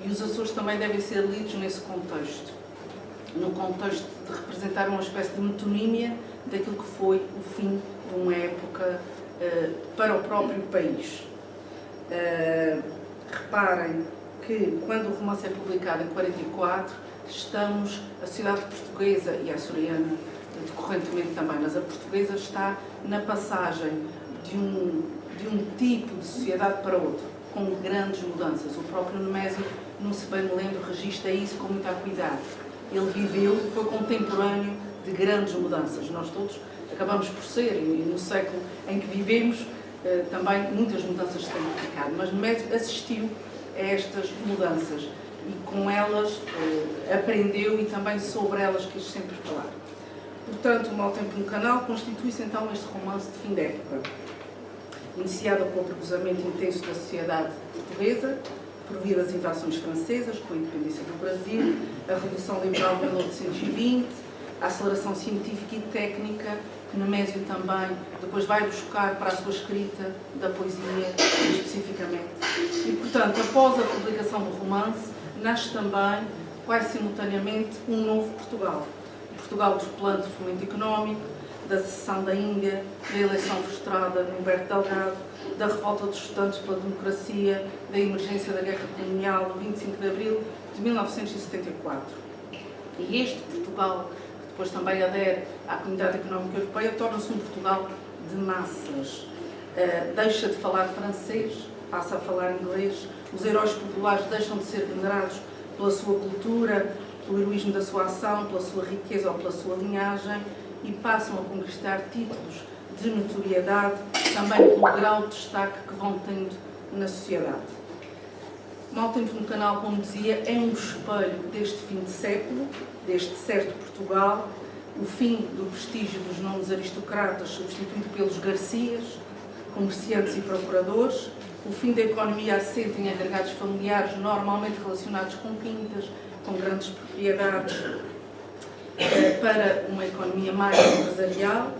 E os Açores também devem ser lidos nesse contexto, no contexto de representar uma espécie de metonímia daquilo que foi o fim de uma época para o próprio país. Reparem que, quando o romance é publicado em 44, a sociedade portuguesa e a açoriana, decorrentemente também, mas a portuguesa está na passagem de um tipo de sociedade para outro, com grandes mudanças. O próprio Nemésio, não se bem me lembro, registra isso com muito cuidado. Ele viveu, foi contemporâneo de grandes mudanças. Nós todos acabamos por ser, e no século em que vivemos, também muitas mudanças se têm aplicado. Mas Nemésio assistiu a estas mudanças e com elas aprendeu e também sobre elas quis sempre falar. Portanto, O Mau Tempo no Canal constitui-se então este romance de fim de época, iniciado pelo cruzamento intenso da sociedade portuguesa, por via das invasões francesas, com a independência do Brasil, a Revolução Liberal de 1820, a aceleração científica e técnica, que Nemésio também depois vai buscar para a sua escrita da poesia, especificamente. E, portanto, após a publicação do romance, nasce também, quase simultaneamente, um novo Portugal. O Portugal dos planos de fomento económico, da secessão da Índia, da eleição frustrada de Humberto Delgado, da revolta dos estudantes pela democracia, da emergência da guerra colonial do 25 de abril de 1974. E este Portugal, que depois também adere à Comunidade Económica Europeia, torna-se um Portugal de massas. Deixa de falar francês, passa a falar inglês, os heróis populares deixam de ser venerados pela sua cultura, pelo heroísmo da sua ação, pela sua riqueza ou pela sua linhagem, e passam a conquistar títulos de notoriedade, também pelo grau de destaque que vão tendo na sociedade. O Mau Tempo no Canal, como dizia, é um espelho deste fim de século, deste certo Portugal, o fim do prestígio dos nomes aristocratas substituído pelos Garcias, comerciantes e procuradores, o fim da economia assente em agregados familiares normalmente relacionados com quintas, com grandes propriedades, para uma economia mais empresarial,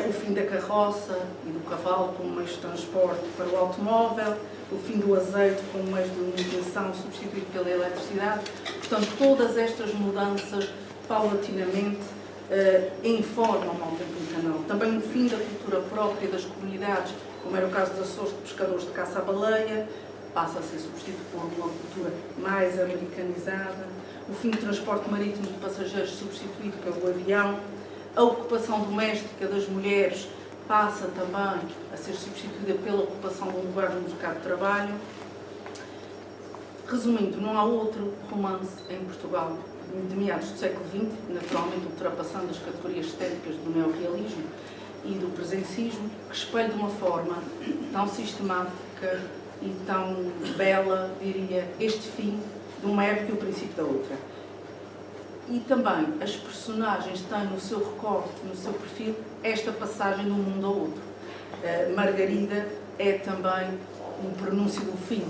o fim da carroça e do cavalo como meio de transporte para o automóvel, o fim do azeite como meio de iluminação substituído pela eletricidade. Portanto, todas estas mudanças, paulatinamente, informam o Mau Tempo no Canal. Também o fim da cultura própria das comunidades, como era o caso dos Açores de pescadores de caça à baleia, passa a ser substituído por uma cultura mais americanizada, o fim do transporte marítimo de passageiros substituído pelo avião, a ocupação doméstica das mulheres passa também a ser substituída pela ocupação de um lugar no mercado de trabalho. Resumindo, não há outro romance em Portugal de meados do século XX, naturalmente ultrapassando as categorias estéticas do neorrealismo e do presencismo, que espelhe de uma forma tão sistemática e tão bela, diria, este fim de uma época e o princípio da outra. E também as personagens têm no seu recorte, no seu perfil, esta passagem de um mundo ao outro. Margarida é também um prenúncio do fim,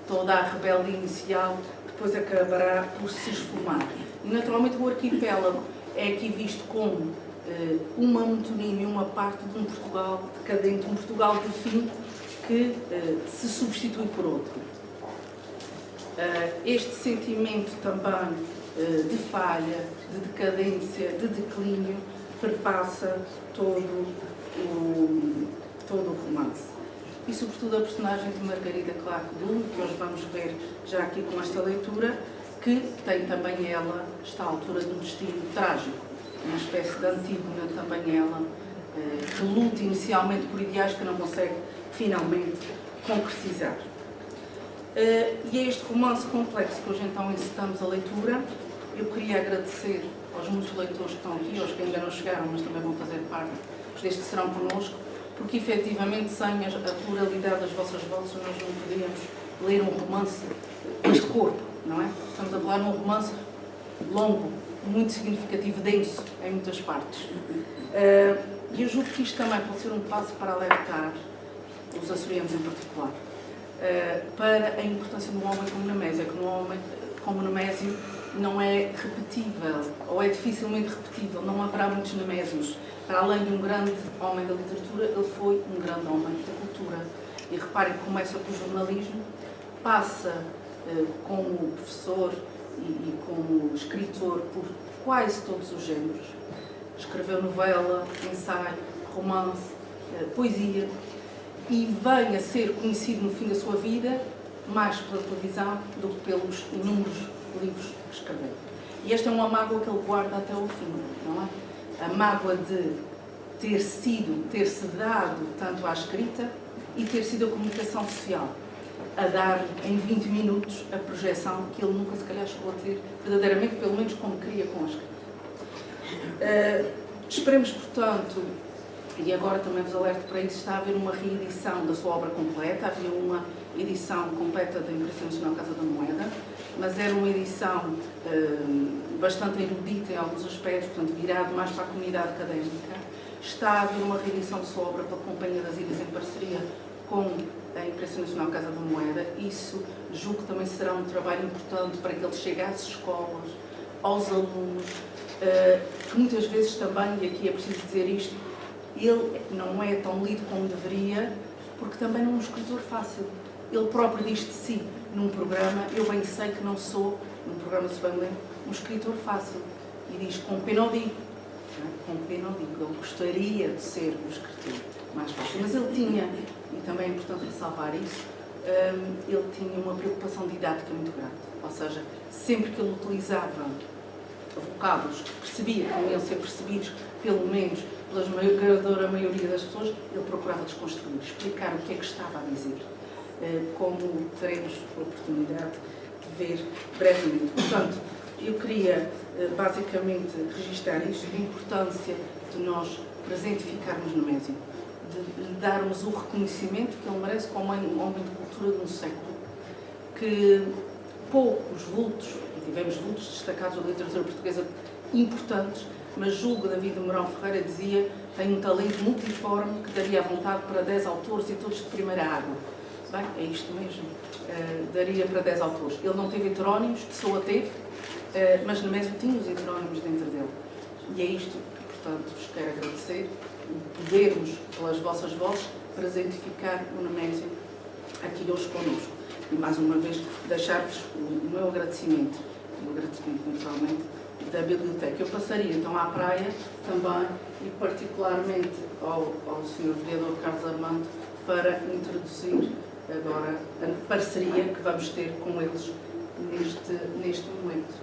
toda a rebeldia inicial depois acabará por se esfumar. E naturalmente o arquipélago é aqui visto como uma metonímia, uma parte de um Portugal decadente, um Portugal de fim que se substitui por outro. Este sentimento também de falha, de decadência, de declínio, perpassa todo o romance. E, sobretudo, a personagem de Margarida Clark Bloom, que hoje vamos ver já aqui com esta leitura, que tem também ela, está à altura de um destino trágico, uma espécie de Antígona, também ela, que luta inicialmente por ideais que não consegue finalmente concretizar. E é este romance complexo que hoje então incitamos a leitura. Eu queria agradecer aos muitos leitores que estão aqui, aos que ainda não chegaram, mas também vão fazer parte deste serão connosco, porque efetivamente sem a pluralidade das vossas vozes nós não poderíamos ler um romance deste corpo, não é? Estamos a falar de um romance longo, muito significativo, denso em muitas partes. E eu julgo que isto também pode ser um passo para alertar os açorianos em particular, para a importância de um homem como Nemésio, que um homem como Nemésio não é repetível, ou é dificilmente repetível, não haverá muitos Nemésios. Para além de um grande homem da literatura, ele foi um grande homem da cultura. E reparem que começa pelo jornalismo, passa como professor e como escritor por quase todos os géneros. Escreveu novela, ensaio, romance, poesia, e vem a ser conhecido no fim da sua vida mais pela televisão do que pelos inúmeros livros que escreveu. E esta é uma mágoa que ele guarda até ao fim, não é? A mágoa de ter-se dado tanto à escrita e ter sido a comunicação social a dar em 20 minutos a projeção que ele nunca se calhar chegou a ter verdadeiramente, pelo menos como queria com a escrita. Esperemos, portanto, e agora também vos alerto para isso, está a haver uma reedição da sua obra completa. Havia uma edição completa da Impressão Nacional Casa da Moeda, mas era uma edição bastante erudita em alguns aspectos, portanto virado mais para a comunidade académica. Está a haver uma reedição de sua obra pela Companhia das Ilhas em parceria com a Impressão Nacional Casa da Moeda. Isso julgo que também será um trabalho importante para que ele chegue às escolas, aos alunos, que muitas vezes também, e aqui é preciso dizer isto, ele não é tão lido como deveria, porque também não é um escritor fácil. Ele próprio diz de si, num programa, eu bem sei que não sou, num programa de Spangler, um escritor fácil. E diz, com pena o digo. Com pena o digo. Ele gostaria de ser um escritor mais fácil. Mas ele tinha, e também é importante ressalvar isso, ele tinha uma preocupação didática muito grande. Ou seja, sempre que ele utilizava vocábulos que percebia, que iam ser percebidos, pelo menos pela esmagadora maioria das pessoas, ele procurava desconstruir, explicar o que é que estava a dizer, como teremos a oportunidade de ver brevemente. Portanto, eu queria basicamente registrar isto, a importância de nós presentificarmos Nemésio, de lhe darmos o reconhecimento que ele merece como um homem de cultura de um século, que poucos vultos, e tivemos vultos destacados da literatura portuguesa importantes, mas julgo David Mourão Ferreira dizia, tem um talento multiforme que daria à vontade para 10 autores e todos de primeira água. Bem, é isto mesmo, daria para 10 autores. Ele não teve heterónimos, Pessoa teve, mas Nemésio tinha os heterónimos dentro dele. E é isto que, portanto, vos quero agradecer, podermos, pelas vossas vozes, presentificar o Nemésio aqui hoje connosco. E, mais uma vez, deixar-vos o meu agradecimento, naturalmente, da biblioteca. Eu passaria, então, à praia também, e particularmente ao Sr. Vereador Carlos Armando, para introduzir agora a parceria que vamos ter com eles neste momento.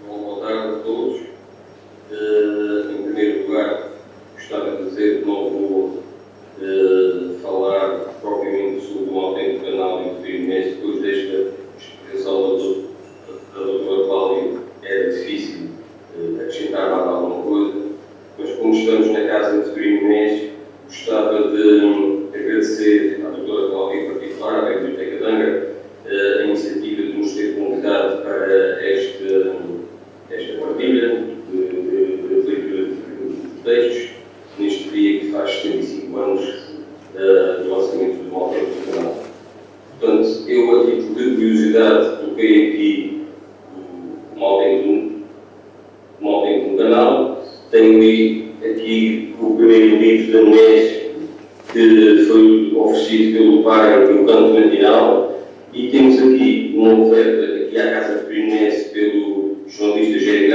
Boa tarde a todos. Em primeiro lugar, gostava de dizer que não vou falar propriamente sobre o autêntico canal e o Pirinense, depois desta explicação da doutora Cláudia, era difícil acrescentar mais alguma coisa, mas como estamos na Casa de Pirinense, gostava de agradecer à doutora Cláudia em particular, à Biblioteca de Angra, a iniciativa de nos ter convidado para esta partilha de leitura de textos, neste dia que faz 75 anos do lançamento do autêntico canal. Portanto, eu, a título de curiosidade, coloquei aqui um autêntico canal. Tenho aqui o primeiro livro da Nemésio, que foi oferecido pelo pai no Canto Matinal, e temos aqui uma oferta aqui à Casa de Pirinense pelo jornalista José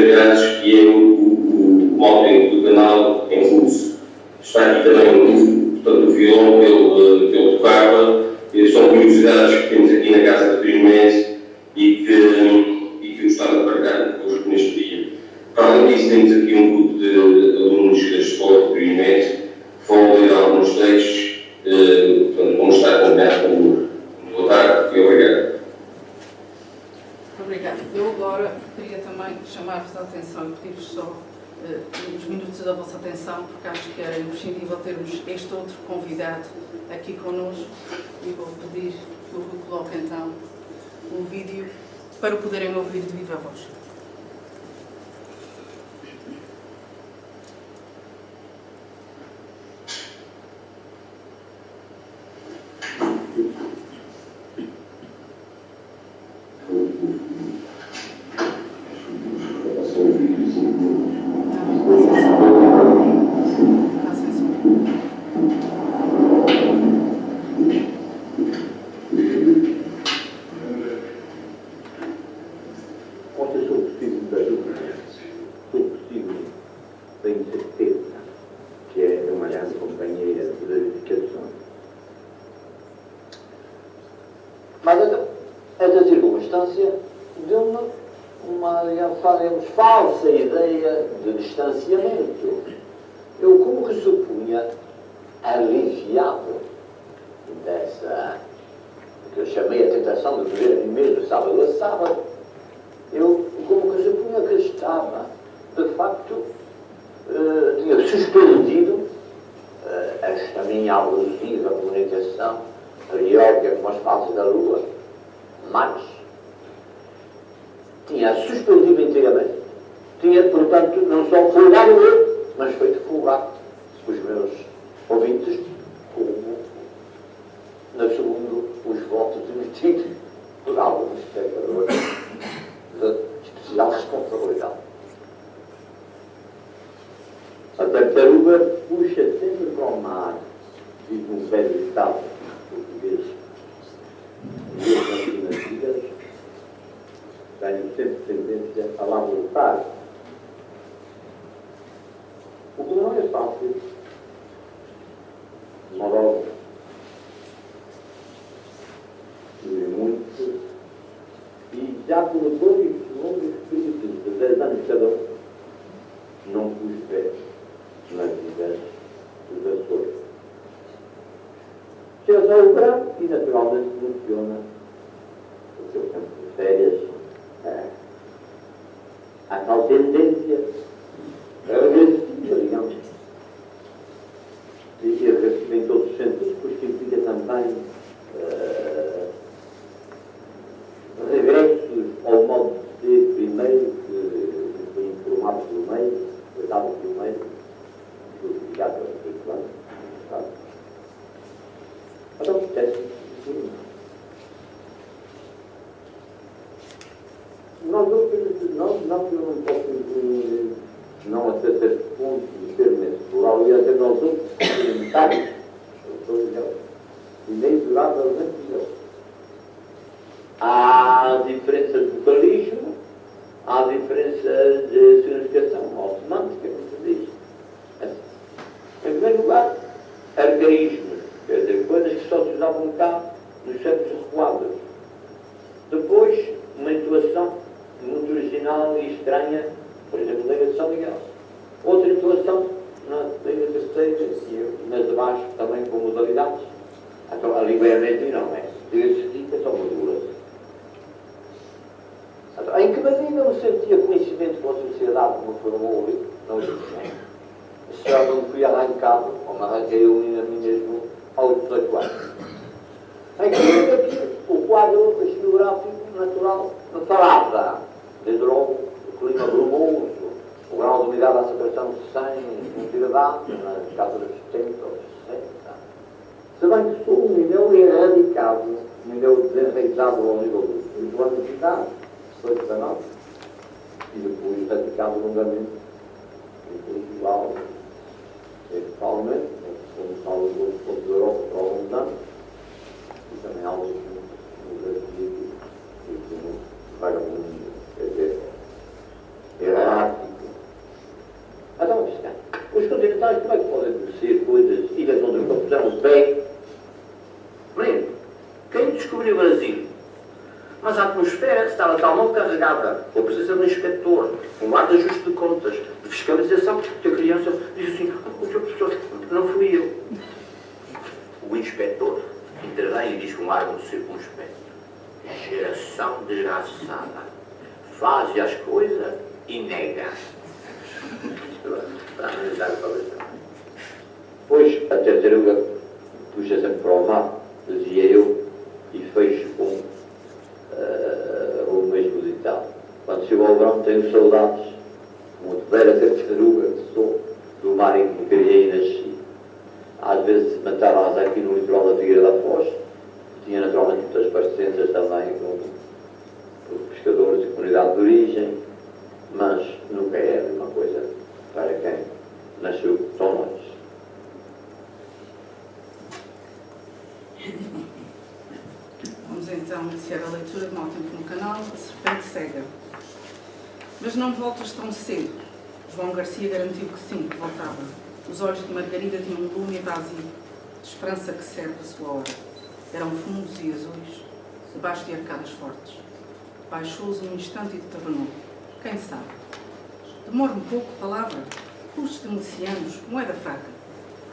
Grades, que é o autêntico do canal em russo. Está aqui também portanto, o violão que ele tocava. São curiosidades que temos aqui na Casa de Pirinense e que gostava de partilhar convosco neste dia. Para além disso, temos aqui um grupo de alunos da Escola de Pirinense que vão ler alguns textos, portanto, vamos estar combinados convosco. Boa tarde e obrigado. Obrigada. Eu agora queria também chamar-vos a atenção e pedir-vos só uns minutos da vossa atenção, porque acho que era imprescindível termos este outro convidado aqui connosco, e vou pedir que o Rui coloque então um vídeo para o poderem ouvir de viva voz. Eu sou possível da dúvida, sou possível da incerteza, que é uma grande companheira de verificação. Mas esta circunstância deu-me uma, digamos, falsa ideia de distanciamento. Eu, como que supunha, aliviado dessa, que eu chamei a tentação de viver a mim mesmo sábado a sábado, eu, como que supunha que estava, de facto, tinha suspendido esta minha abusiva comunicação periódica com as fases da Lua, mas tinha suspendido inteiramente. Tinha, portanto, não só folgado eu, mas feito folgar os meus ouvintes, como, no segundo, os votos emitidos por alguns espectadores de especial responsabilidade. A tartaruga puxa sempre para o mar, diz um velho ditado português. E eu, nas vidas, tenho sempre tendência a lá voltar. O que não é fácil, moroso, e muito, e já por 2 longos períodos de 10 anos cada um, não pus pé nas vidas dos Açores. Chega só o verão e naturalmente funciona o seu tempo de férias. Há tal tendência agressiva, digamos, e agressiva em todos os sentidos, pois que implica também regressos ao modo de ser primeiro, que foi informado pelo meio, foi dado pelo meio, justificado pelos planos, sabe? Então, teste nós não podemos, não até certo ponto, de ser nesse plural, e até nós outros comentários, e nem duravelmente eu. Há diferenças de vocalismo, há diferenças de significação, ou semântica, como se diz. Em primeiro lugar, arcaísmos, quer dizer, coisas que só se usavam cá nos séculos recuados. Depois, uma intuação muito original e estranha, por exemplo, na Ilha de São Miguel. Outra intuação na Ilha de Terceira e nas de baixo também com modalidades. Então, a língua é a mesma e não é. Diga-se só modulas. Então, em que medida eu sentia conhecimento com a sociedade como foi um ouro, não existia. Se já não fui arrancado, ou me arranquei eu a mim mesmo aos 18 anos. Em que medida que o quadro geográfico natural me falava, desde logo, o clima brumoso, o grau de umidade à saturação de 100, umidade, nas casas dos 70 ou 60. Se bem que sou um nível erradicado, um nível desenraizado ao nível dos anos de idade, 18, 19, e depois radicado longamente em Portugal, principalmente, como falo dos outros pontos da Europa por alguns anos, e também alguns no Brasil, e como vagabundo, quer dizer, errático. Então, os continentais, como é que podem ser coisas, ilhas onde nunca puseram o pé? Primeiro, quem descobriu o Brasil? Mas a atmosfera estava talmente carregada com a presença do inspetor, com guarda-ajuste de contas, de fiscalização, que a criança diz assim: o seu professor, não fui eu. O inspetor intervém e diz com ar de circunspecto: geração desgraçada, faz as coisas e nega. Para analisar a palestra. Pois, a tartaruga puxa sempre para o mar, dizia eu, e fecho com o mesmo ditado. Quando chegou ao verão, tenho saudades, como de vera tartaruga que sou, do mar em que me criei e nasci. Às vezes matava-as aqui no litoral da Figueira da Foz, tinha naturalmente muitas parecenças também com os pescadores e comunidade de origem, mas nunca é a mesma coisa para quem nasceu tão longe. Vamos então iniciar a leitura de mau tempo no canal, a serpente cega. Mas não voltas tão cedo. João Garcia garantiu que sim, que voltava. Os olhos de Margarida tinham um lume invasivo, de esperança que serve a sua hora. Eram fundos e azuis, debaixo de arcadas fortes. Baixou-os um instante e determinou. Quem sabe? Demora um pouco, palavra. Custos de milicianos, moeda fraca.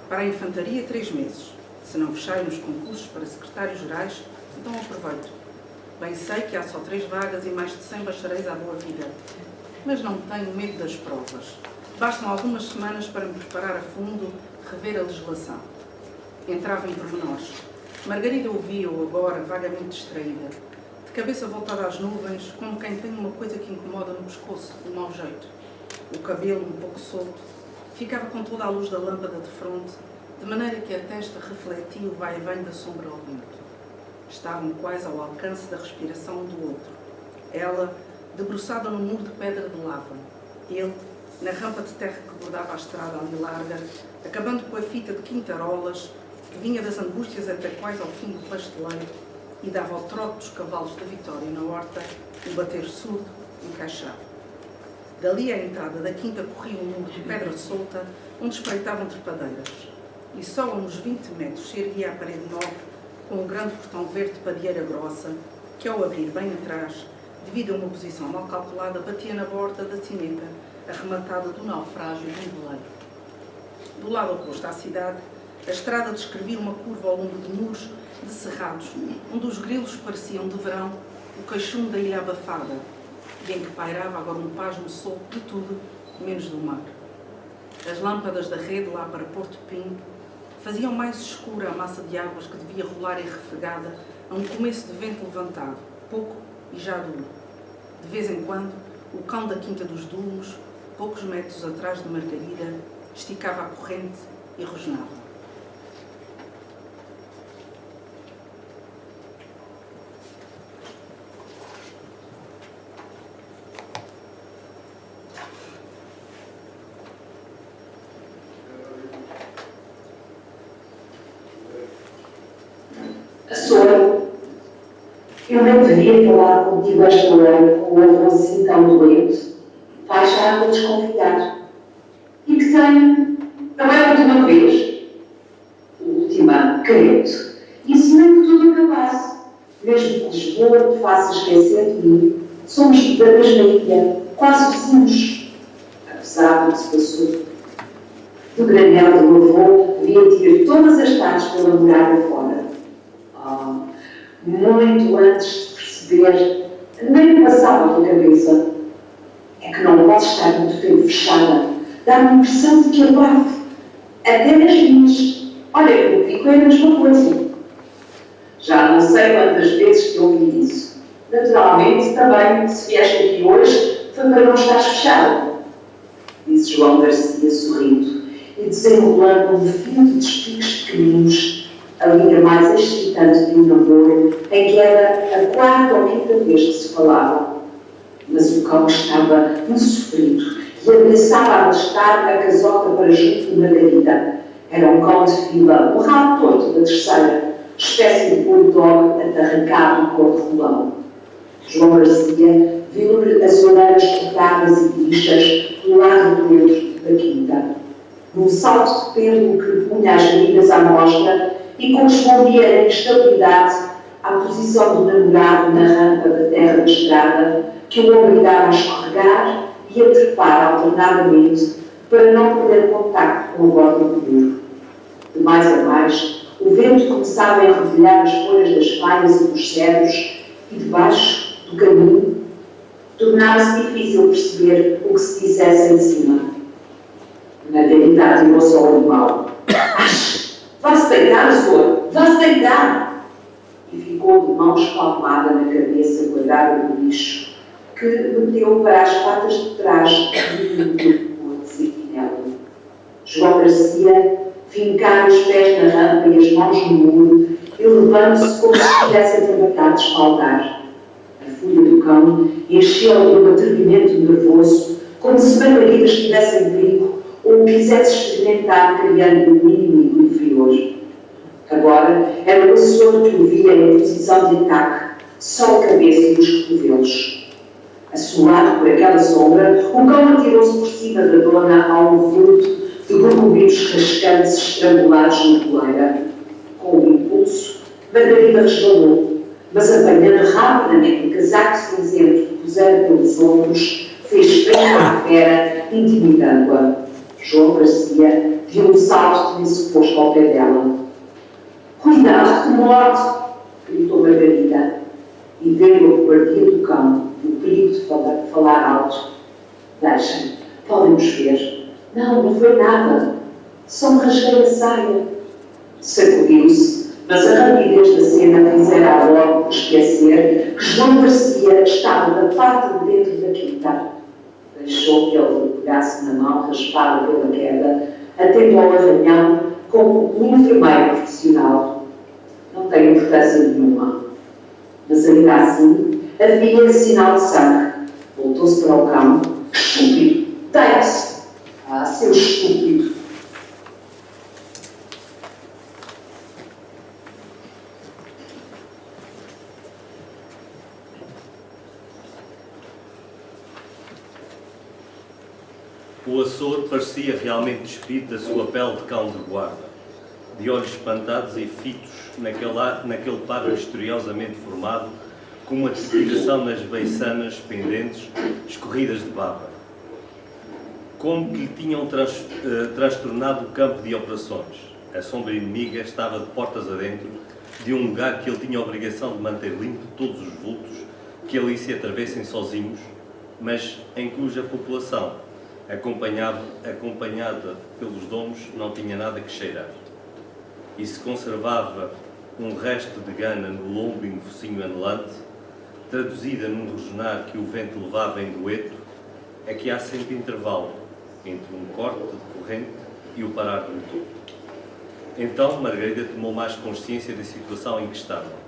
Para a infantaria, 3 meses. Se não fecharem os concursos para secretários gerais, então aproveito. Bem sei que há só 3 vagas e mais de 100 bacharéis à boa vida. Mas não tenho medo das provas. Bastam algumas semanas para me preparar a fundo, rever a legislação. Entrava em pormenores. Margarida ouvia-o agora, vagamente distraída, de cabeça voltada às nuvens, como quem tem uma coisa que incomoda no pescoço, de mau jeito. O cabelo, um pouco solto, ficava com toda a luz da lâmpada de fronte, de maneira que a testa refletia o vai e vem da sombra ao vento. Estavam quase ao alcance da respiração um do outro. Ela, debruçada no muro de pedra de lava. Ele, na rampa de terra que bordava a estrada ali larga, acabando com a fita de quintarolas, que vinha das angústias até quase ao fim do pasteleiro, e dava ao trote dos cavalos da Vitória na horta um bater surdo, encaixado. Dali à entrada da quinta corria um muro de pedra solta, onde espreitavam trepadeiras. E só a uns 20 metros se erguia a parede nobre, com um grande portão verde de padeira grossa, que ao abrir bem atrás, devido a uma posição mal calculada, batia na borda da sineta, arrematada do naufrágio de um veleiro. Do lado oposto à cidade, a estrada descrevia uma curva ao longo de muros de cerrados, onde os grilos pareciam, de verão, o queixume da ilha abafada, e em que pairava agora um pasmo solto de tudo, menos do mar. As lâmpadas da rede, lá para Porto Pinho, faziam mais escura a massa de águas que devia rolar irrefregada a um começo de vento levantado, pouco e já duro. De vez em quando, o cão da Quinta dos Dulmos, poucos metros atrás de Margarida, esticava a corrente e rosnava. Eu nem devia falar contigo esta hora, com o avô assim tão doente. Vai estar a desconfiar. E que tem, também a última vez, última, credo. Isso nem que tudo acabasse. Mesmo que Lisboa te faça esquecer de mim, somos da mesma ilha, quase vizinhos. Apesar do que se passou. Do granel do avô, devia ter todas as tardes pela morada fora. Muito antes de perceber, nem me passava pela cabeça. É que não posso estar muito tempo fechada. Dá-me a impressão de que abafe. Até nas minhas. Olha, eu fico é a mesma coisa. Já não sei quantas vezes te ouvi isso. Naturalmente, também, se vieste aqui hoje, foi para não estar fechada. Disse João Garcia, sorrindo, e desenrolando um fio de despicos pequeninos, a linha mais excitante de um namoro, em que era a 4ª ou 5ª vez que se falava. Mas o cão estava insofrido e ameaçava arrastar a casota para junto de Margarida. Era um cão de fila, um rabo torto da terceira, espécie de bulldog atarracado de cor de rolão. João Garcia viu-lhe as orelhas cortadas e bichas do lado do dentro da quinta. Num salto de pêndulo que lhe punha as medidas à mostra, e correspondia a instabilidade à posição do namorado na rampa da terra da estrada, que o obrigava a escorregar e a trepar alternadamente para não perder contacto com a borda do muro. De mais a mais, o vento começava a enrodilhar as folhas das falhas e dos cedros, e debaixo do caminho tornava-se difícil perceber o que se dissesse em cima. Margarida atirou-se ao animal. Vá-se deitar, senhor! Vá-se deitar! E ficou de mão espalmada na cabeça guardada do bicho, que meteu para as patas de trás do sentinela. João Garcia fincava os pés na rampa e as mãos no muro, e levando-se como se estivesse a trabalhar de espaldar. A fúria do cão encheu-o de um atrevimento nervoso, como se Margarida estivesse em perigo ou quisesse experimentar criando o mínimo inferior. Agora era o senhor que o via em posição de ataque, só a cabeça e os cotovelos. A sua Suado por aquela sombra, o cão atirou-se por cima da dona ao vulto de crocodilos rascantes estrangulados na coleira. Com o impulso, Margarida resvalou, mas apanhando rapidamente o casaco cinzento que pusera pelos ombros, fez frente à fera, intimidando-a. João Garcia viu um salto que lhe se pôs ao pé dela. "Cuidado, que morte!" gritou Margarida, e vendo a cobardia do cão e o perigo de falar alto. "Deixem, podem-nos ver." Não foi nada. Só me rasguei a saia." Sacudiu-se, mas a rapidez da cena fizera logo esquecer que João Garcia estava da parte de dentro da quinta. Deixou que ele lhe pegasse na mão raspada pela queda, atento ao arranhão, como um enfermeiro profissional. Não tem importância nenhuma. Mas ainda assim, havia sinal de sangue. Voltou-se para o cão. "Estúpido! Deite-se!" "Ah, seu estúpido!" O Açor parecia realmente despido da sua pele de cão de guarda, de olhos espantados e fitos naquele par misteriosamente formado, com uma trepidação nas beiçanas pendentes, escorridas de baba. Como que lhe tinham transtornado o campo de operações. A sombra inimiga estava de portas adentro de um lugar que ele tinha a obrigação de manter limpo todos os vultos que ali se atravessem sozinhos, mas em cuja população, acompanhada pelos domos, não tinha nada que cheirar. E se conservava um resto de gana no lombo e no focinho anelante, traduzida num rosnar que o vento levava em dueto, é que há sempre intervalo entre um corte de corrente e o parar do motor. Então Margarida tomou mais consciência da situação em que estava,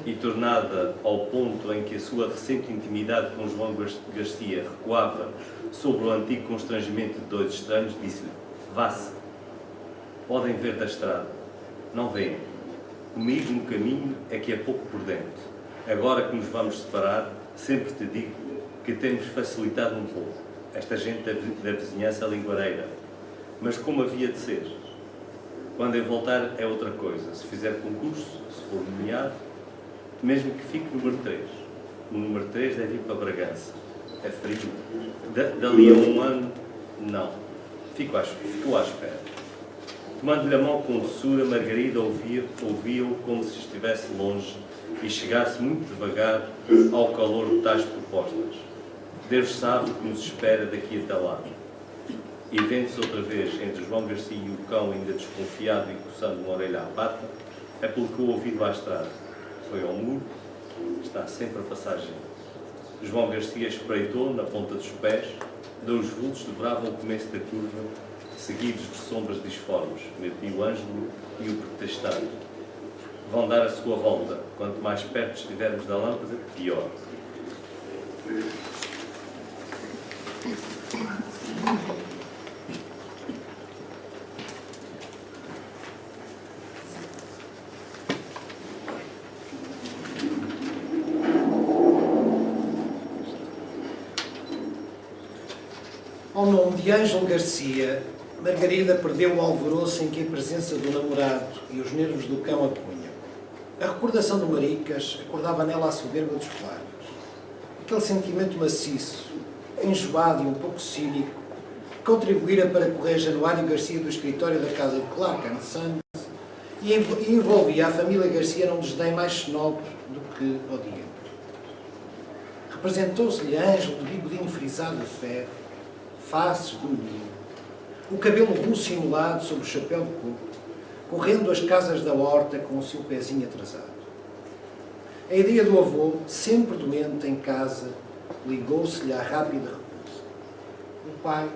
e tornada ao ponto em que a sua recente intimidade com João Garcia recuava sobre o antigo constrangimento de dois estranhos, disse-lhe: "Vá-se. Podem ver da estrada. Não veem. Comigo no caminho é que é pouco por dentro. Agora que nos vamos separar, sempre te digo que temos facilitado um pouco. Esta gente da vizinhança linguareira. Mas como havia de ser? Quando eu voltar é outra coisa. Se fizer concurso, se for nomeado, mesmo que fique número 3. O número 3 deve ir para Bragança. É frio. Dali a um ano, não. Ficou à espera." Tomando-lhe a mão com doçura, Margarida ouvia-o como se estivesse longe e chegasse muito devagar ao calor de tais propostas. Deus sabe o que nos espera daqui até lá. E vendo-se outra vez entre João Garcia e o cão, ainda desconfiado e coçando uma orelha à pata, aplicou o ouvido à estrada. Foi ao muro, está sempre a passar gente. João Garcia espreitou na ponta dos pés, dois vultos dobravam o começo da curva, seguidos de sombras disformes, entre o Ângelo e o protestante. Vão dar a sua volta. Quanto mais perto estivermos da lâmpada, pior. Ao nome de Ângelo Garcia, Margarida perdeu o alvoroço em que a presença do namorado e os nervos do cão a punham. A recordação do Maricas acordava nela a soberba dos claros. Aquele sentimento maciço, enjoado e um pouco cínico, contribuíra para correr Januário Garcia do escritório da casa de Clark & Sons e envolvia a família Garcia num desdém mais snob do que odiento. Representou-se-lhe Ângelo de bigodinho frisado de ferro, faces de menino, o cabelo russo simulado sob o chapéu de coco, correndo as casas da horta com o seu pezinho atrasado. A ideia do avô, sempre doente em casa, ligou-se-lhe à rápida repulsa. O pai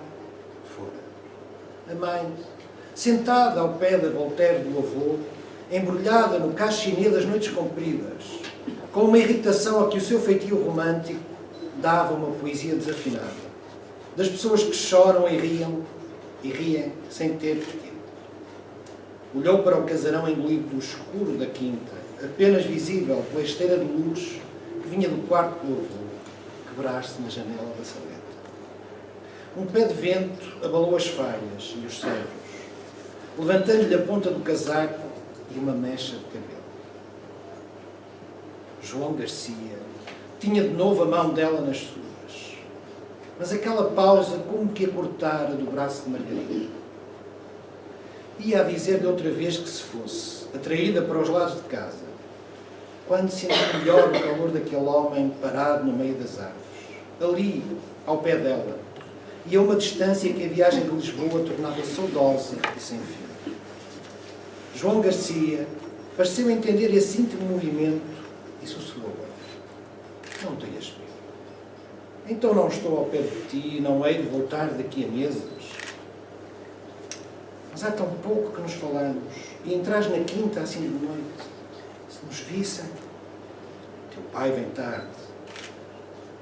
fora. A mãe, sentada ao pé da Voltaire do avô, embrulhada no cachiné das noites compridas, com uma irritação a que o seu feitio romântico dava uma poesia desafinada. Das pessoas que choram e riem sem ter porquê. Olhou para o casarão engolido do escuro da quinta, apenas visível pela esteira de luz que vinha do quarto do avô, que quebrar-se na janela da saleta. Um pé de vento abalou as falhas e os cedros, levantando-lhe a ponta do casaco e uma mecha de cabelo. João Garcia tinha de novo a mão dela nas suas, mas aquela pausa como que a cortara do braço de Margarida. Ia a dizer-lhe outra vez que se fosse, atraída para os lados de casa, quando sentiu melhor o calor daquele homem parado no meio das árvores, ali, ao pé dela, e a uma distância que a viagem de Lisboa tornava saudosa e sem fim. João Garcia pareceu entender esse íntimo movimento e sussurrou: não tenhas medo. Então não estou ao pé de ti e não hei de voltar daqui a meses. Mas há tão pouco que nos falamos e entras na quinta assim de noite. Se nos vissem, teu pai vem tarde.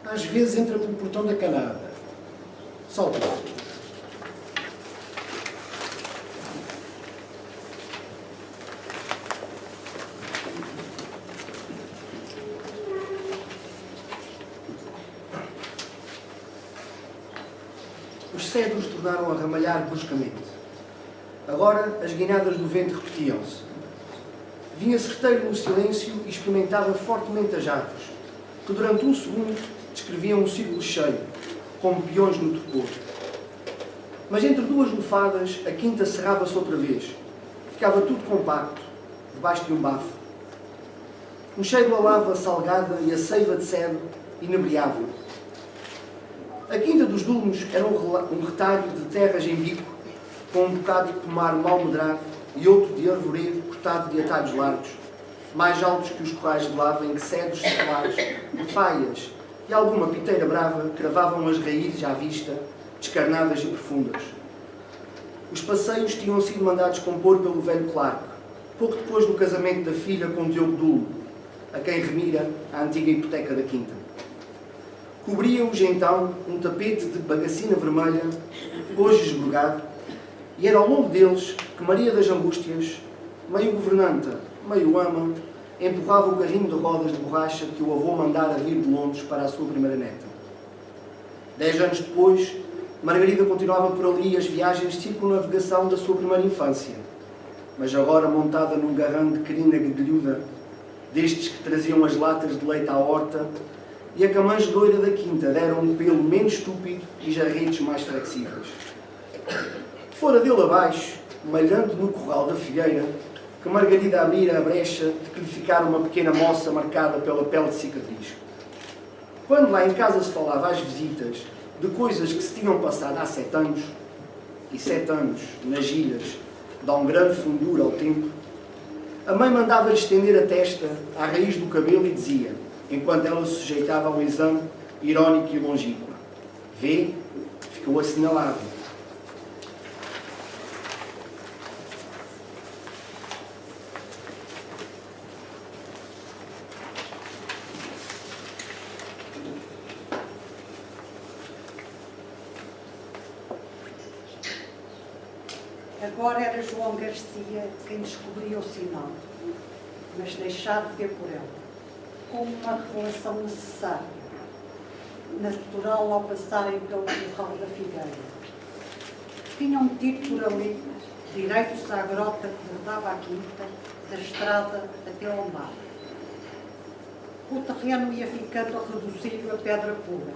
Às vezes entra pelo portão da canada. Solta lá. Os cedros tornaram a ramalhar bruscamente. Agora as guinadas do vento repetiam-se. Vinha certeiro no silêncio e experimentava fortemente as árvores, que durante um segundo descreviam um círculo cheio, como peões no torpor. Mas entre duas lufadas, a quinta cerrava-se outra vez. Ficava tudo compacto, debaixo de um bafo. Um cheiro a lava salgada e a seiva de cedro inebriavam. A quinta dos Dulmos era um retalho de terras em bico, com um bocado de pomar mal medrado e outro de arvoredo cortado de atalhos largos, mais altos que os corrais de lava em que cedros seculares, faias e alguma piteira brava cravavam as raízes à vista, descarnadas e profundas. Os passeios tinham sido mandados compor pelo velho Clark, pouco depois do casamento da filha com Diogo Dulmo, a quem remira a antiga hipoteca da quinta. Cobria-os então um tapete de bagacina vermelha, hoje esbrugado, e era ao longo deles que Maria das Angústias, meio governanta, meio ama, empurrava o carrinho de rodas de borracha que o avô mandara vir de Londres para a sua primeira neta. 10 anos depois, Margarida continuava por ali as viagens de circunnavegação da sua primeira infância, mas agora montada num garrão de crina guedelhuda, destes que traziam as latas de leite à horta, e a camanjedoira da quinta deram um pelo menos estúpido e jarretes mais flexíveis. Fora dele abaixo, malhando no corral da figueira, que Margarida abrira a brecha de que lhe ficara uma pequena moça marcada pela pele de cicatriz. Quando lá em casa se falava às visitas de coisas que se tinham passado há 7 anos, e 7 anos, nas ilhas, dá um grande fundura ao tempo, a mãe mandava-lhe estender a testa à raiz do cabelo e dizia, enquanto ela se sujeitava ao exame irónico e longínquo: vê, ficou assinalado. Agora era João Garcia quem descobria o sinal, mas deixado de ver por ela, como uma revelação necessária, natural ao passarem pelo corral da figueira. Tinham tido por ali direitos à grota que bordava a quinta, da estrada até ao mar. O terreno ia ficando reduzido a pedra pura,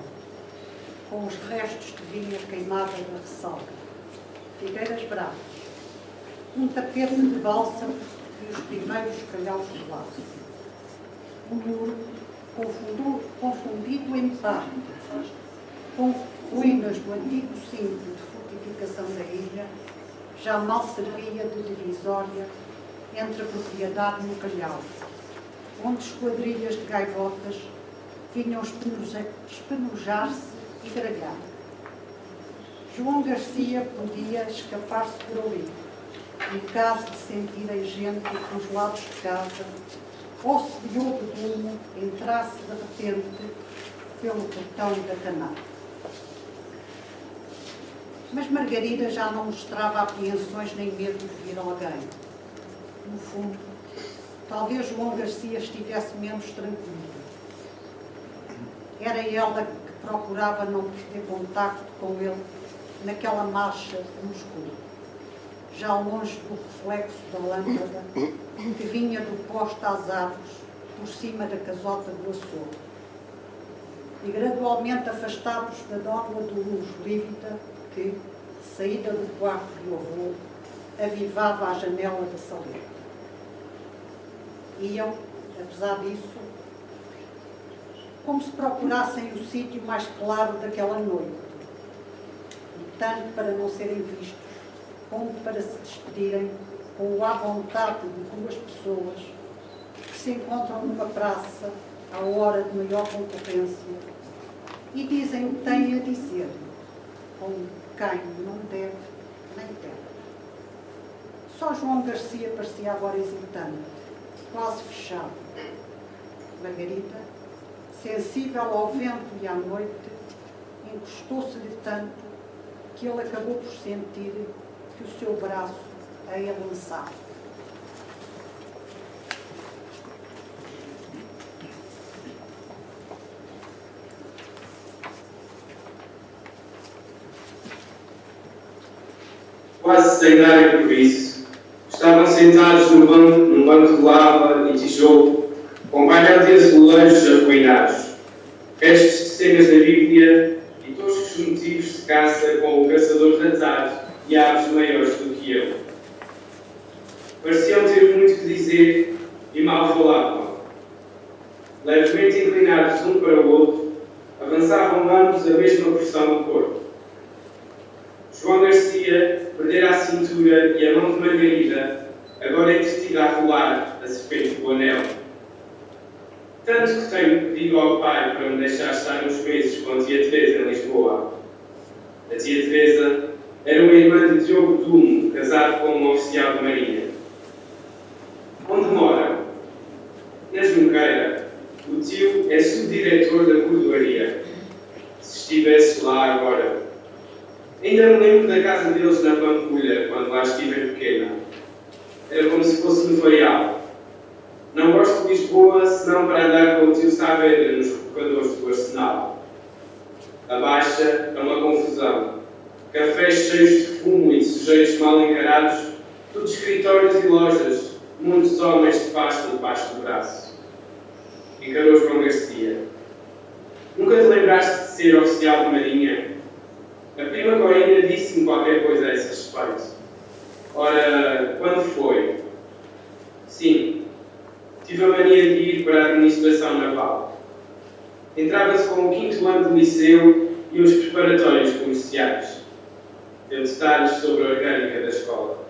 com os restos de vinha queimada da ressalga, figueiras bravas, um tapete de bálsamo e os primeiros calhaus de lado. Um muro confundido em páreo, com ruínas do antigo cinto de fortificação da ilha, já mal servia de divisória entre a propriedade e o calhau, onde esquadrilhas de gaivotas vinham espenujar-se e gralhar. João Garcia podia escapar-se por ali, em caso de sentirem gente pelos lados de casa, ou se Diogo Dulmo entrasse de repente pelo portão da canada. Mas Margarida já não mostrava apreensões nem medo de vir alguém. No fundo, talvez João Garcia estivesse menos tranquilo. Era ela que procurava não perder contacto com ele naquela marcha no escuro, já longe do reflexo da lâmpada que vinha do poste às árvores por cima da casota do açougue. E gradualmente afastados da nódoa de luz lívida que, saída do quarto do avô, avivava a janela da saleta. Iam, apesar disso, como se procurassem o sítio mais claro daquela noite, tanto para não serem vistos, como para se despedirem com o à vontade de duas pessoas que se encontram numa praça à hora de maior concorrência e dizem o que têm a dizer, com quem não deve nem deve. Só João Garcia parecia agora hesitante, quase fechado. Margarida, sensível ao vento e à noite, encostou-se-lhe tanto que ele acabou por sentir que o seu braço a ia lançar. Quase sem dar por isso, estavam sentados num banco de lava e tijolo, com painel de azulejos arruinados, restos de cenas da Bíblia e toscos motivos de caça com o caçador ratado e aves maiores do que eu. Pareciam ter muito que dizer e mal falavam. Levemente inclinados um para o outro, avançavam ambos a mesma porção do corpo. João Garcia perdera a cintura e a mão de Margarida, agora entretida a rolar a serpente do anel. Tanto que tenho pedido ao pai para me deixar estar uns meses com a tia Teresa em Lisboa. A tia Teresa era uma irmã de Diogo Dumo, casado com um oficial de marinha. Onde mora? Na Junqueira. O tio é subdiretor da cordoaria. Se estivesse lá agora. Ainda me lembro da casa deles na Pampulha, quando lá estive pequena. Era como se fosse no Faial. Não gosto de Lisboa, senão para andar com o tio Saavedra nos rebocadores do Arsenal. A Baixa é uma confusão. Cafés cheios de fumo e sujeitos mal encarados, tudo escritórios e lojas, muitos homens de pasta debaixo do braço. Encarou João Garcia. Nunca te lembraste de ser oficial de marinha? A prima Corina disse-me qualquer coisa a esse respeito. Ora, quando foi? Sim, tive a mania de ir para a administração naval. Entrava-se com o 5º ano do liceu e os preparatórios comerciais. Deu detalhes sobre a orgânica da escola.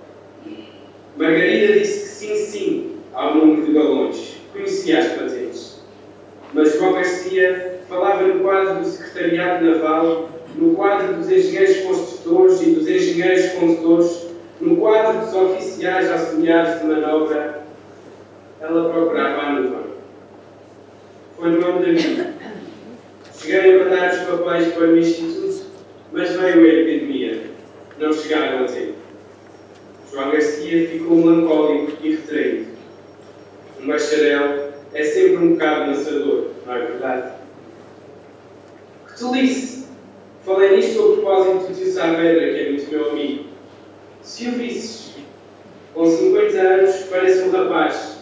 Margarida disse que sim, ao número de galões. Conhecia as patentes. Mas João Garcia falava no quadro do secretariado naval, no quadro dos engenheiros construtores e dos engenheiros condutores, no quadro dos oficiais auxiliares de manobra. Ela procurava a nuvem. Foi no ano da vida. Cheguei a mandar os papéis para o Instituto, mas veio a epidemia. Não chegaram a tempo. João Garcia ficou melancólico e retraído. Um bacharel é sempre um bocado lançador, não é verdade? Que tolice! Falei nisto a propósito do tio Saavedra, que é muito meu amigo. Se o visses, com 50 anos, parece um rapaz,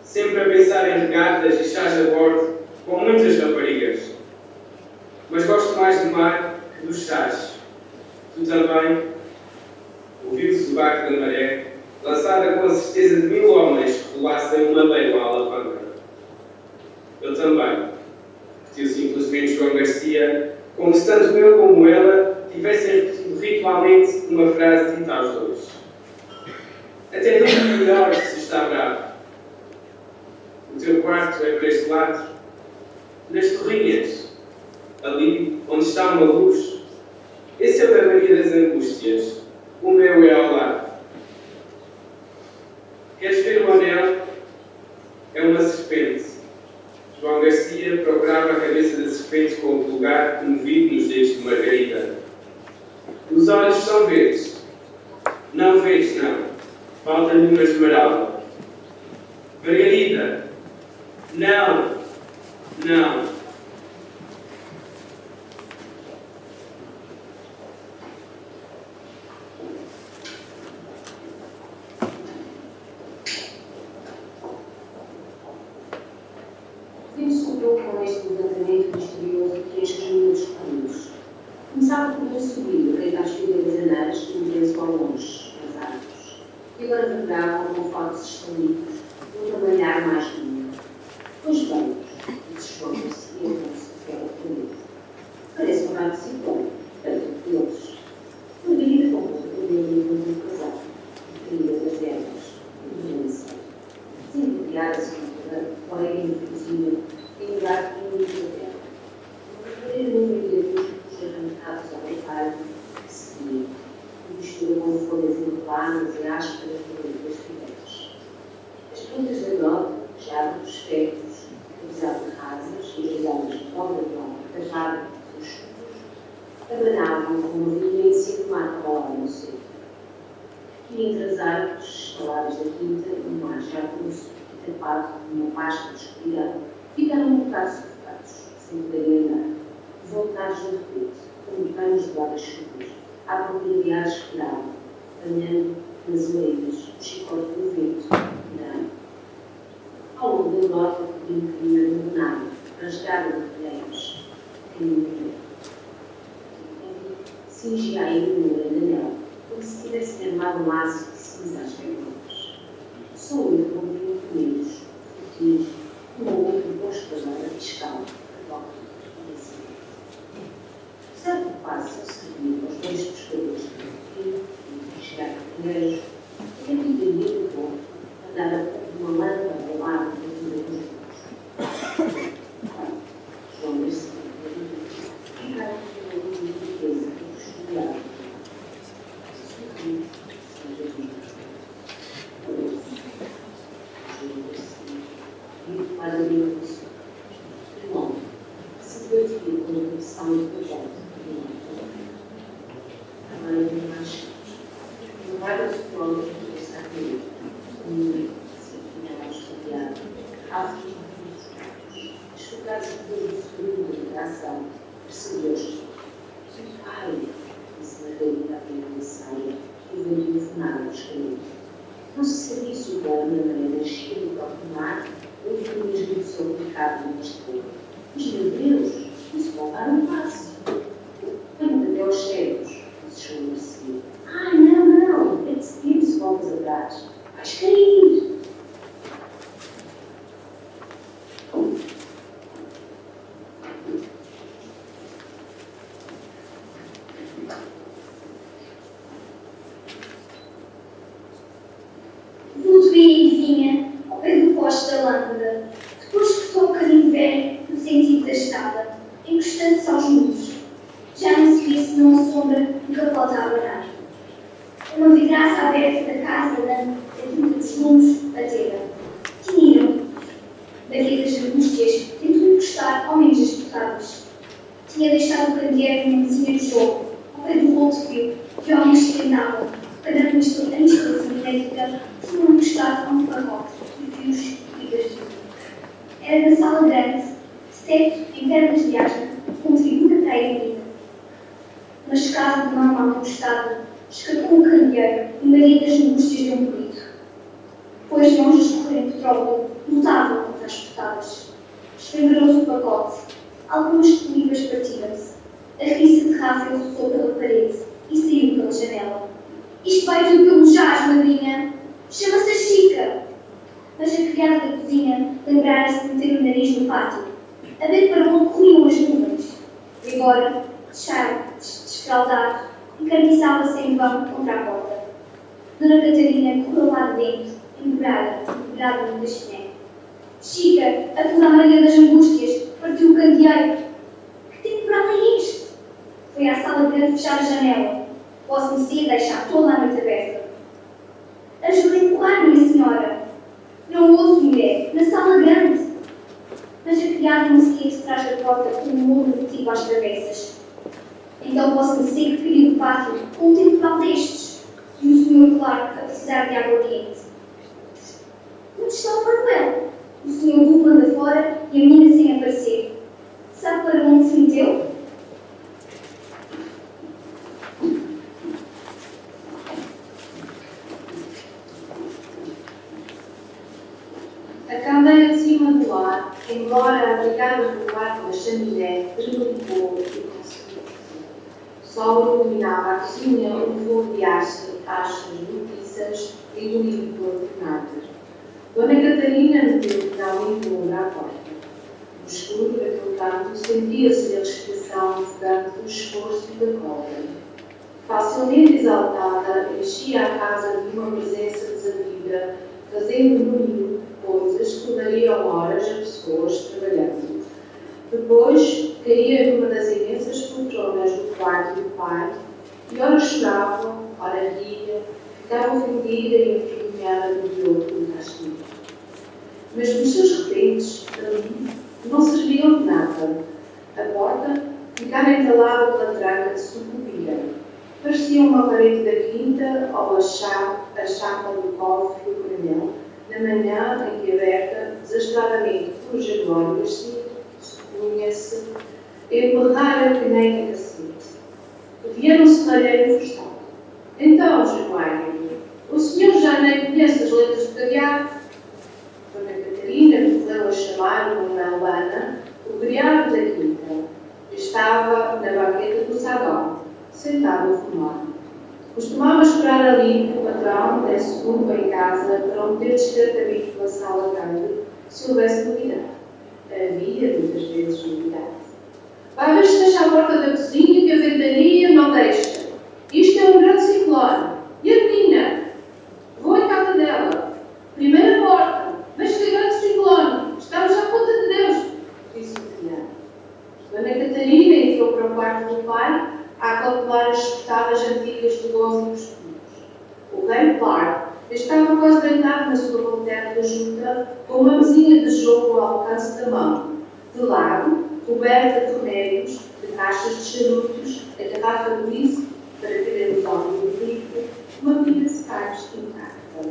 sempre a pensar em regatas e chás a bordo, com muitas raparigas. Mas gosto mais do mar que dos chás. Tu também? Ouviu-se o barco da maré, lançada com a certeza de 1000 homens que rolassem uma leila à alavanca. Eu também. Repetiu simplesmente João Garcia, como se tanto eu como ela tivessem repetido ritualmente uma frase dita aos dois. Até não melhor se está bravo. O teu quarto é para este lado, nas torrinhas, ali onde está uma luz. Esse é o da Maria das Angústias. O meu é ao lado. Queres ver o anel? É uma serpente. João Garcia procurava a cabeça da serpente com o polegar comovido nos dedos de Margarida. Os olhos são verdes. Não verdes, não. Falta-lhe uma esmeralda. Margarida! Não! Não! Começava por um subido, que às figuras anãs, e um preço ao longe, nas árvores. E agora verdavam com fotos escondidos, um trabalhar mais comum. Os bancos, desfogam-se e entram-se de fora comigo. Parece um rato ciclone, tanto que eles. Uma vida com o cabelo de um casal, ferida das ervas, violência. Sempre criada-se uma colega invisível, em lugar de um terra. O verdadeiro número de arbustos arrancados ao reparo que seguia, e mistura com folhas enroladas e ásperas das figueiras. As plantas da grota, já dos espectros, as árvores rasas e as árvores de pobre das árvores dos chuvos, abanavam com uma violência que mata a hora no seco. E entre as árvores estaladas da quinta, um mar já grosso e tapado com uma pasta de escuridão, ficaram um bocado sufocados, sem poderem andar, voltados no repente, como panos de guarda-chuvas, à procura de ar esperado, apanhando nas orelhas o chicote do vento, não. Ao longo da grota, podia um caminho abandonado, rasgado de telheiros, caminho de vento. Cingia a iluminura na nela, como se tivesse armado um laço de cinza às perguntas. Só o interrompiam comidos, futis, como o outro posto da hora fiscal, que volta e assim. Certo passo seguiu aos dois pescadores de rio e chegar a primeiros, e a vida do ponto, andava uma lâmpada ao lado da vida dos outros. João Mercedes, ficaram com uma luz de riqueza e estudado. Sorriu, seja vida. João Mercedes, viu para a minha pessoa. Irmão, se divertiu com a condição do projeto. A mãe de mais vários planos de estar comigo. Se tinha estudado, altos estudados por um segundo da ação, percebeu-se. Ai, disse Margarida abrindo a saia e veio telefonar aos caminhos. Não se sabia se o plano da maneira cheia do próprio mar ou de um mesmo seu pecado neste povo. Mas, meu Deus, isso voltar um passo. Pergunta até aos cegos, disse João Mercedes. Ah, não, é de seguir se voltas atrás. Vais cair. Flutuei e vinha ao pé do poste da lâmpada, depois que só um bocadinho velho no sentido da estrada, encostando-se aos muros. Já não se via senão a sombra do capote a abanar. Uma vidraça aberta da casa da tinta dos lumes batera. Tiniram. Daqui das angústias, tentou encostar ao menos as portadas. Tinha deixado o candeeiro numa mesinha de jogo, ao pé do rolo de fio, que homens se tentavam, cada uma instalação elétrica, tinham encostado a um pacote de fios e figas de fio. Era na sala grande, de teto em pernas de asma, com figura caída. Na escada de mão mal encostada, escapou o candeeiro e Maria das angústias deu um grito. Depois mãos a escorrerem petróleo lutavam contra as portadas. Esfregaram-se o pacote. Algumas colibas partiram-se. A risa de Rafael roçou pela parede e saiu pela janela. Isto vai tudo pelo jazz, madrinha. Chama-se a Chica. Mas a criada da cozinha lembrara-se de meter o nariz no pátio. A ver para onde corriam as nuvens. E agora, desfraldado, encarniçava-se em vão contra a porta. Dona Catarina correu lá de dentro, embrulhada no castineiro. Chica, a toda a Maria das Angústias, partiu o candeeiro. Que temporal é este? Foi à sala grande fechar a janela. Posso-me ser deixar toda a noite aberta. Ajuda a empurrar, minha senhora. Não ouço, mulher, na sala grande. Mas a criada não se de trás da porta com um muro motivo às travessas. Então posso-me ser que caiu do pátio com um temporal destes. E o senhor, claro, a precisar de água quente. Onde está o Manuel? O senhor duplo anda fora e a menina sem aparecer. Sabe para onde se meteu? A candeia de cima do ar, embora abrigada no ar com a chaminé, removou e conseguiu. sol iluminava a cozinha onde folheasse as notícias e do livro de Náder. Dona Catarina meteu o pedal em longa à porta. No escuro daquele canto sentia-se a respiração ofegante do esforço e da cólera. Facilmente exaltada, enchia a casa de uma presença desavida, fazendo no ninho coisas que dariam horas a pessoas trabalhando. Depois, caía numa das imensas poltronas do quarto do pai, e ora chorava, ora ria, ficava ofendida e envergonhada do outro do castigo. Mas os seus repentes, ali, não serviam de nada. A porta ficava entalada pela tranca de sucupira. Parecia uma parede da quinta ou a chapa do cofre do coronel, na manhã em que, aberta desastradamente por Januário, punha-se emperrara que nem a cacete. Vieram um serralheiro frustrado. Então, Januário, o senhor já nem conhece as letras do caviar? Dona Catarina correu a chamar uma Albana, o criado da quinta. Estava na banqueta do saguão, sentado a fumar. Costumava esperar ali que o patrão desse rumbo em casa para um ter discretamente pela sala grande, se houvesse novidade. Havia muitas vezes novidade. Vai ver se deixa a porta da cozinha que a ventania não deixa. Isto é um grande ciclone. E a menina? Vou em casa dela. Primeira porta. Mas que grande ciclone. Estamos à conta de Deus, disse o criado. Dona Catarina entrou para o quarto do pai a calcular as espetadas antigas de 12 costumes. O rei Clark estava quase deitado na sua lanterna da junta, com uma mesinha de jogo ao alcance da mão. De lado, coberta de remédios, de caixas de charutos, a garrafa de whisky para querer usar o líquido, uma pilha de carnes intacta.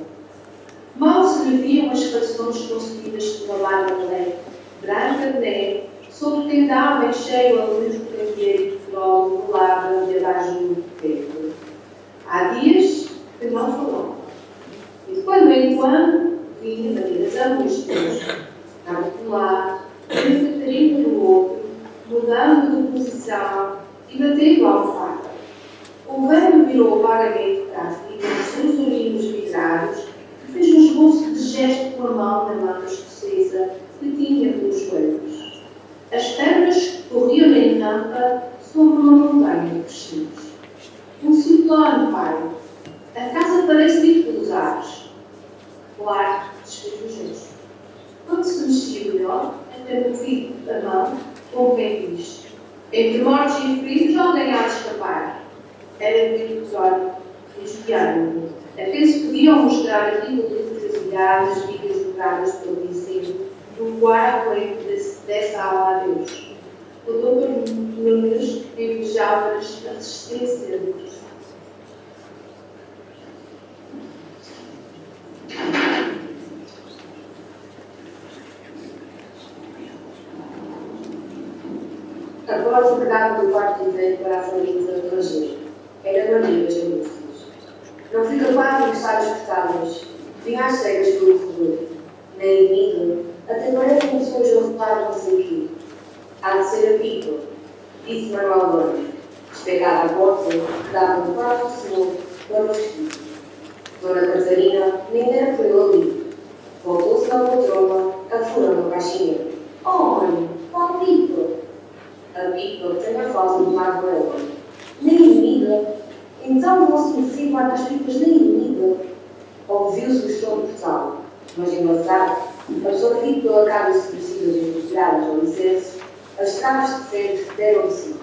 Mal se lhe viam as fações conseguidas pela barba de leite, branca de neve, sobre quem dava em cheio a luz do candeeiro de petróleo do lado de abaixo do peito. Há dias que não falou. E de quando em quando vinha maneiras angústias, estava de um lado, a Catarina do outro, mudando de posição e batendo a almofada. O velho virou vagamente para a filha, os seus olhinhos vidrados, e fez um esboço de gesto com a mão na manga escocesa que tinha pelos joelhos. As pernas corriam em rampa sobre uma montanha de vestidos. Um ciclone, pai. A casa parece ir pelos ares. Claro, desfez os gestos. Quando se mexia melhor, até movido a mão, como quem diz: entre mortes e feridos, alguém há de escapar. Era virtuoso e espiado. Até se podiam mostrar aquilo de trasilhadas, vidas jogadas pelo incêndio, do quarto em que desse alma a Deus. O doutor Nunes invejava-lhes a resistência do coração. Agora se pegava do quarto inteiro para a salinha de lazer. Era Maria das Delícias. Não fui capaz de estar espetáveis. Vinha às cegas pelo corredor. Na avenida, até parece como se hoje arrotaram não sei o quê. Há de ser a pipa, disse Manuel Dono, despegada à porta, que dava no quarto do senhor para o vestido. Dona Catarina nem dera por ele ali. Voltou-se na poltrona, afurando a caixinha. Oh, mãe, qual pipa? A pipa tem a falsa de Manuela. Nem inimiga. Então não se merecia guardar as pipas nem inimiga. Ouviu-se o som do portal, mas engraçado, absorvido pela casa estabelecidas e retiradas ao licença, as traves de ferro deram de si.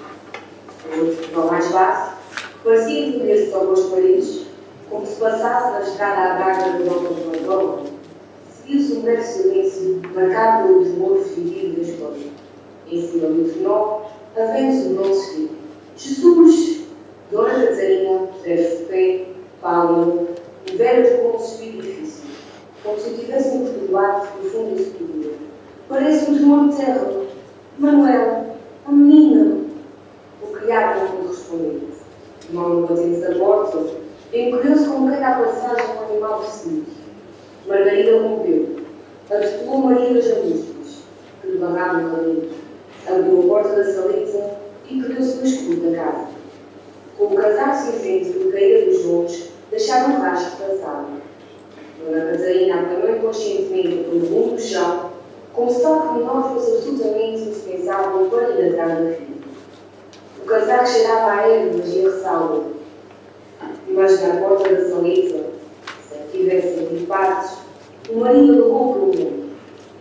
No mais baixo, parecia entender-se algumas paredes, como se passasse na estrada à braga do Dom de Mandoma. Seguiu-se um breve silêncio, marcado pelo desmoro fedido da escola. Em cima do trenó, havendo-se um novo filho. Jesus! Dona Catarina, puseste de pé, pálido, e velho como um espírito difícil, como se tivesse perturbado profundo esse poder. Parece um tremor de terra. Manuela, a menina. O criado não pôde responder. Não batendo da porta, encolheu-se como quem dá passagem a um animal perseguido. Margarida rompeu. Articulou Maria das Angústias, que lhe barrava no caminho. Abriu a porta da saleta e perdeu-se no escuro da casa. casaco cinzento e caída dos montes deixaram um rastro passado. Dona Catarina apanhou inconscientemente pelo rumo do chão, como se tal pormenor fosse absolutamente indispensável para ir atrás da filha. O casaco cheirava a ervas e a ressalva, mas na porta da saleta, se tivesse de partes, o marido levou para o mundo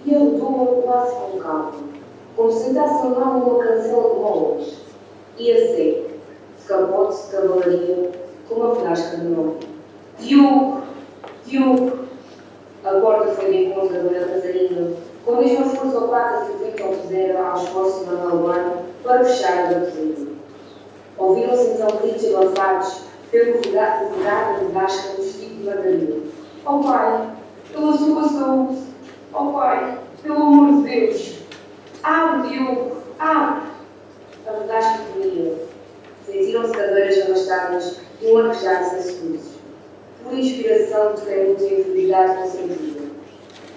e ajudou-a quase com calma, como se tentasse andar numa cancela de molas, e a seco, de capote de cavalaria, com uma frasca de nome. Diogo! Diogo! A porta foi de encontro da Dona Catarina, com a mesma força opaca que o vento opusera ao esforço de Manuel para fechar a batida. Ouviram-se então gritos avançados pelo regata de Vasca no vestido de Margarida. Oh Pai, pela sua saúde! Oh Pai, pelo amor de Deus! Abre, Diogo! Abre! A vedasca tremia. Sentiram-se cadeiras arrastadas e um arquejar sem segundos. Por inspiração de quem não tem felicidade consentida.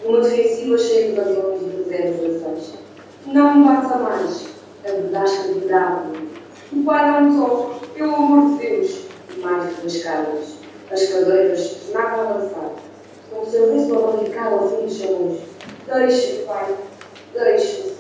Uma defensiva cheia de razões de reservas. Não me bata mais! A vedasca vibrava-me. O pai não toque, pelo amor de Deus! E mais pelas escadas. As cadeiras tornavam a avançar, como se houvesse uma barricada ao fim dos salões. Deixe-me, pai, deixe-me,